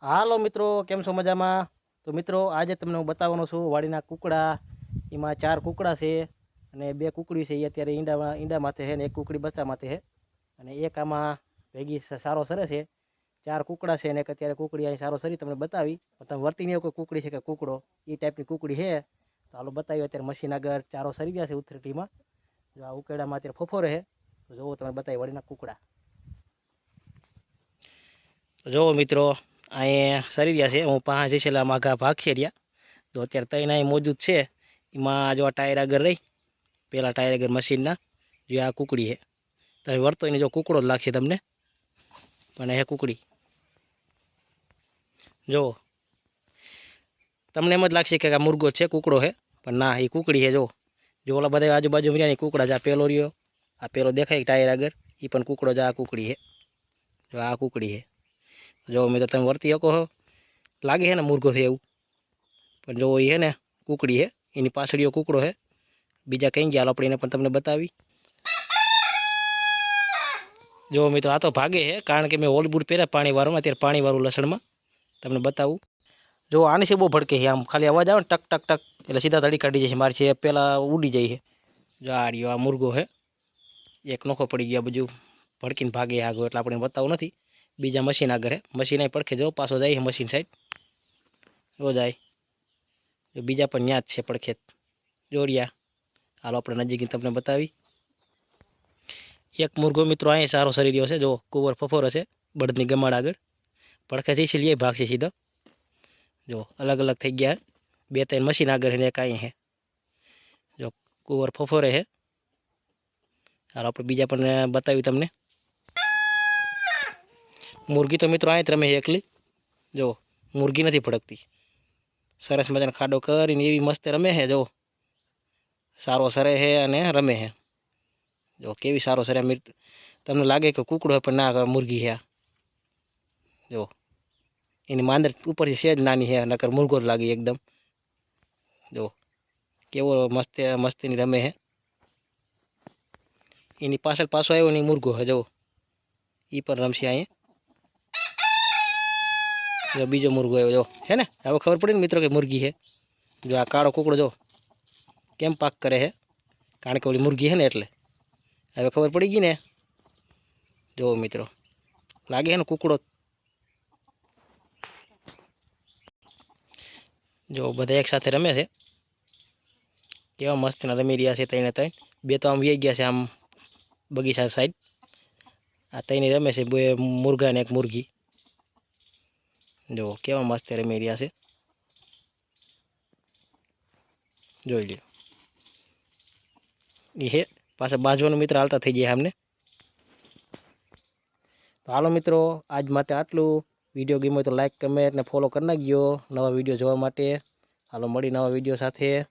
હાલો મિત્રો, કેમ છો? મજામાં? તો મિત્રો આજે તમને હું બતાવવાનો છું વાડીના કુકડા. એમાં 4 કુકડા છે અને 2 કુકડી છે. એ અત્યારે ઈંડા માથે છે ને 1 કુકડી બચ્ચા માથે છે અને એક આમાં ભેગી સારો સરે છે. 4 કુકડા છે અને એક અત્યારે કુકડી અહીં સારો સરી તમને બતાવી. તમે વર્તી નહીં કોઈ કુકડી છે કે કુકડો એ ટાઈપની કુકડી છે. તો હાલો બતાવી. અત્યારે મશીન આગળ ચારો સરી ગયા છે ઉથરટીમાં. જો આ ઉકેડામાં અત્યારે ફોફો રહે તો જોવો તમે બતાવી વાડીના કુકડા. તો જોવો મિત્રો, અહીંયા સરી રહ્યા છે. હું 5 છેલ્લા માઘા ભાગ છે રહ્યા. તો અત્યારે તૈન અહીં મોજૂદ છે. એમાં જો આ ટાયર આગળ રહી, પહેલાં ટાયર આગળ મશીનના જો આ કુકડી છે. તમે વર્તો એને જો કુકડો જ લાગશે તમને, પણ એ કુકડી જુઓ. તમને એમ જ લાગશે કે આ મુર્ગો છે, કુકડો છે, પણ ના, એ કુકડી છે. જો ઓલા બધા આજુબાજુ રહ્યા કુકડા જા પેલો રહ્યો, આ પેલો દેખાય ટાયર આગળ, એ પણ કુકડો જા આ કુકડી છે. જો આ કુકડી છે. જો મિત્રો તમે વર્તી શકો છો, લાગે છે ને મુર્ગો છે એવું, પણ જો એ છે ને કુકડી છે. એની પાછળીઓ કુકડો છે. બીજા કંઈ ગયા આપણે એને પણ તમને બતાવી. જો મિત્રો આ તો ભાગે છે, કારણ કે મેં ઓલ બૂટ પહેર્યા પાણીવાળું. અત્યારે પાણીવાળું લસણમાં તમને બતાવું. જો આની છે બહુ ભડકે છે. આમ ખાલી અવાજ આવે ને ટક ટક ટક એટલે સીધા તડી કાઢી જાય છે. મારી છે પહેલાં ઉડી જાય છે. જો આ રહ્યો આ મુર્ગો છે. એક નોખો પડી ગયો, બધું ભડકીને ભાગે આગળ, એટલે આપણે બતાવું નથી. બીજા મશીન આગળ છે. મશીન અહીં પડખે જો પાછો જાય છે મશીન સાઈડ. જો જાય. જો બીજા પણ ન્યા જ છે પડખે જોરિયા. હાલો આપણે નજીક તમને બતાવી. એક મુર્ગો મિત્રો અહીં સારો સરી રહ્યો છે. જો કુંવર ફફોરો છે બળદની ગમાડ આગળ. પડખેથી સીલીએ ભાગશે સીધો. જો અલગ અલગ થઈ ગયા. 2-3 મશીન આગળ ને એક અહીં છે. જો કુંવર ફફોરે છે. હાલો આપણે બીજા પણ બતાવી તમને. મુરગી તો મિત્રો અહીં જ રમે છે એકલી. જો મુરગી નથી ભડકતી. સરસ મજાનો ખાડો કરીને એવી મસ્ત રમે છે. જો સારો સરે છે અને રમે છે. જો કેવી સારો સરે. તમને લાગે કે કુકડો હોય પણ ના, મુરગી છે. જો એની માંદર ઉપરથી સેજ નાની છે, નકર મુર્ગો જ લાગી એકદમ. જો કેવો મસ્તીની રમે છે. એની પાછળ પાછો આવ્યો નહીં મુર્ગો છે. જો એ પણ રમશે અહીંયા. જો બીજો મુર્ગો આવ્યો જો, હે ને? હવે ખબર પડી ને મિત્રો કે મુરગી છે. જો આ કાળો કુકડો જો કેમ પાક કરે છે, કારણ કે ઓલી મુરગી છે ને એટલે. હવે ખબર પડી ગઈ ને. જો મિત્રો લાગે છે ને કુકડો. જો બધા એક સાથે રમે છે. કેવા મસ્તના રમી રહ્યા છે. 3 બે તો આમ વી ગયા છે આમ બગીચા સાઈડ. આ 3 રમે છે, 2 મુર્ગા ને 1 મુરગી. જો કેવા મસ્ત રમી રહ્યા છે. જોઈ લ્યો. એ હે પાછા બાજવાનું મિત્ર હાલતા થઈ જાય અમને. તો હાલો મિત્રો, આજ માટે આટલું. વિડીયો ગમ્યો તો લાઈક, કમેન્ટ ને ફોલો કરી નાખજો નવા વિડીયો જોવા માટે. હાલો મળી નવા વિડીયો સાથે.